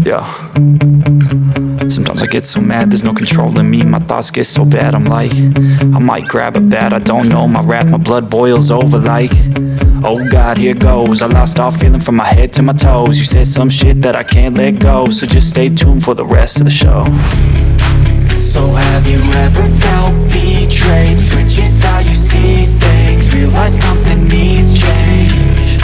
Yeah. Sometimes I get so mad, there's no controlling me. My thoughts get so bad, I'm like, I might grab a bat, I don't know. My wrath, my blood boils over like, oh God, here goes. I lost all feeling from my head to my toes. You said some shit that I can't let go, so just stay tuned for the rest of the show. So have you ever felt betrayed? Switches how you see things, realize something needs change.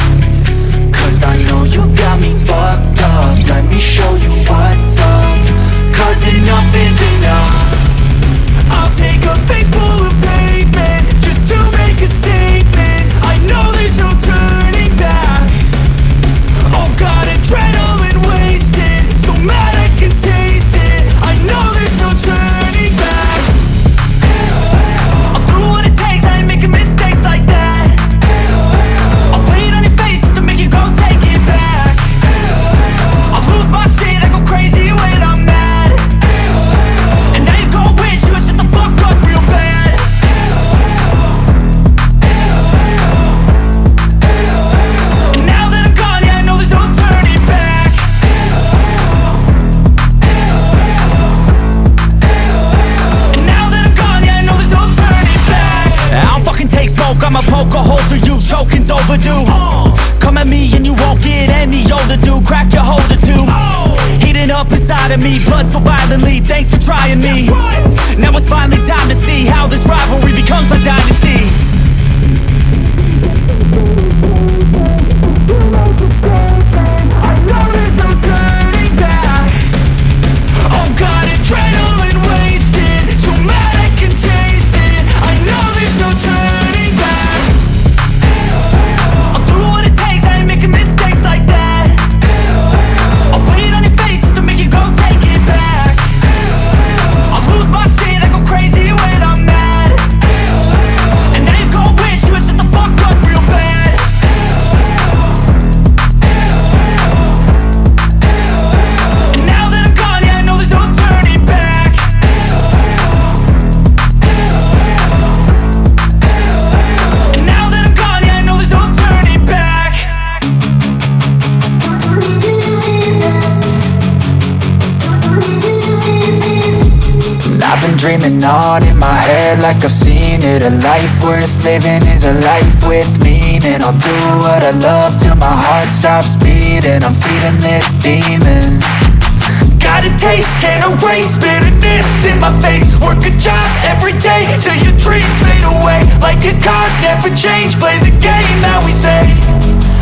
Cause I know you got me fucked up, let me show you what's up. Cause enough is enough. I'll take a face full of pavement just to make a statement. I know there's no turning back. Oh God, adrenaline wasted, so mad I can taste it. I know there's no turning back. I'll do what it takes, I ain't making mistakes like that. I'll play it on your face to make you go take it back. I'll lose my shit, I go crazy when I'm mad. And now you go wish you would shut the fuck up real bad. And now that I'm gone, yeah, I know there's no turning back. And now that I'm gone, yeah, I know there's no turning back. I don't fucking take smoke, I'ma poke a hole through you, choking's overdue. Come at me and you won't get any older, dude. Crack your holder too. Heating up inside of me, blood so violently. Thanks for trying me. Now it's finally time to see how this rivalry becomes a dynasty. I know there's no turning back. Oh God, adrenaline wasted, so mad I can taste it. I know there's no turning back. I'll do what it takes, I ain't making mistakes like that. I'll play it on your face to make you go take it back. I'll lose my shit, I go crazy when I'm mad. And now you go wish you would shut the fuck up real bad. And now that I'm gone, yeah, I know there's no turning back. And now that I'm gone, yeah, I know there's no turning back. I've been dreaming on in my head like I've seen it. A life worth living is a life with meaning. I'll do what I love till my heart stops beating. I'm feeding this demon. Got a taste, can't erase bitterness in my face. Work a job every day till your dreams fade away. Like a card, never change, play the game that we say.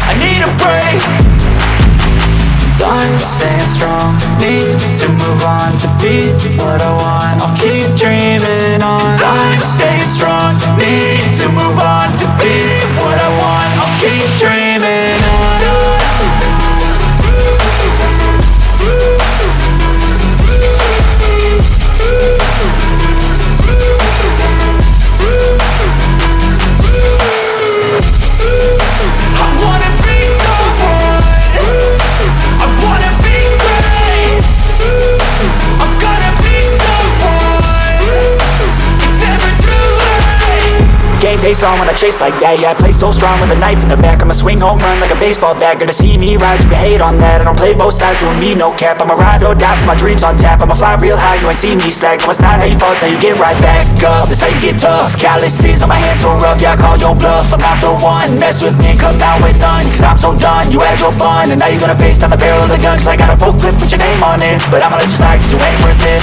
I need a break. I'm staying strong, need to move on to be what I want. I'll keep dreaming on. I'm staying strong, need to move on to be what I want. I'll keep dreaming on. I wanna be someone, I wanna be great. I'm gonna be someone, it's never too late. Game face on when I chase like that. Yeah, I play so strong with a knife in the back. I'ma swing home run like a baseball bat. Gonna see me rise, you can hate on that. I don't play both sides, doing me no cap. I'ma ride or die for my dreams on tap. I'ma fly real high, you ain't see me slack. No, it's not how you fall, it's how you get right back up. That's how you get tough. Calluses on my hands so rough, yeah, I call your bluff. I'm not the one, mess with me, come out with none. Cause I'm so done, you had your fun. And now you're gonna face down the barrel of the gun. Cause I got a full clip, put your name on it. But I'ma let you slide cause you ain't worth it.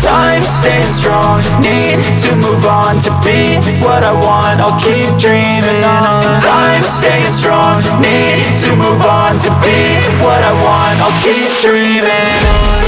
I'm staying strong, need to move on to be what I want. I'll keep dreaming on. I'm staying strong, need to move on to be what I want. I'll keep dreaming on.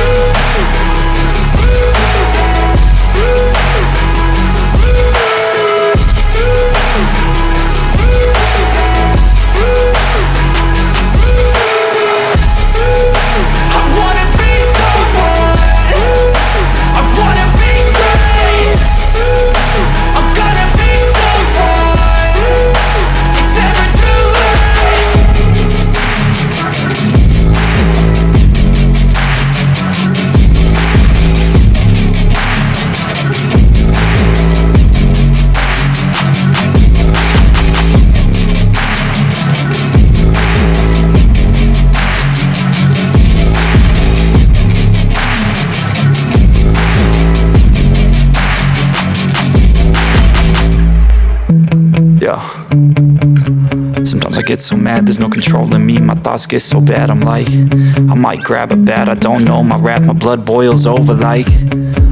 Sometimes I get so mad, there's no controlling me. My thoughts get so bad, I'm like, I might grab a bat, I don't know. My wrath, my blood boils over like,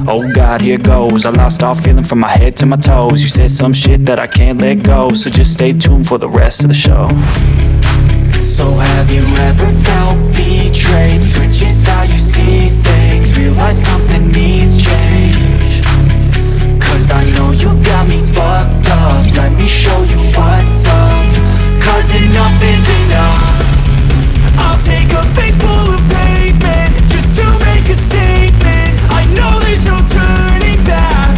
oh God, here goes. I lost all feeling from my head to my toes. You said some shit that I can't let go, so just stay tuned for the rest of the show. So have you ever felt betrayed? Switches how you see things, realize something needs change. Cause I know you got me fucked up, let me show you what's up. Cause enough is enough. I'll take a face full of pavement just to make a statement. I know there's no turning back.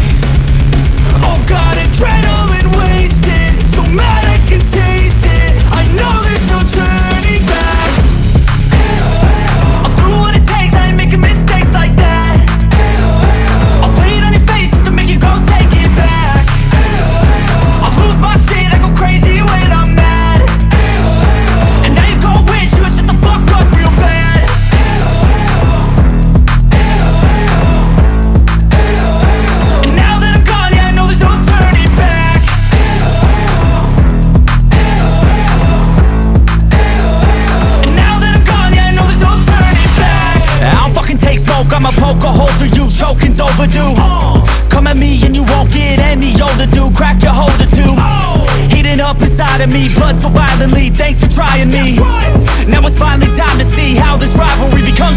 Oh God, adrenaline wasted, so mad I can taste it. I know there's no turning back. I'll do what it takes, I ain't making mistakes like that. I'll play it on your face to make you go take it back. I'll lose my shit, I go crazy when I'm mad. And now you go wish you would shut the fuck up real bad. And now that I'm gone, yeah, I know there's no turning back. And now that I'm gone, yeah, I know there's no turning back. I don't fucking take smoke, I'ma poke a hole through you, choking's overdue. Come at me and you won't get any older, dude. Crack your holder too. Heating up inside of me, blood so violently. Thanks for trying me. Now it's finally time to see how this rivalry becomes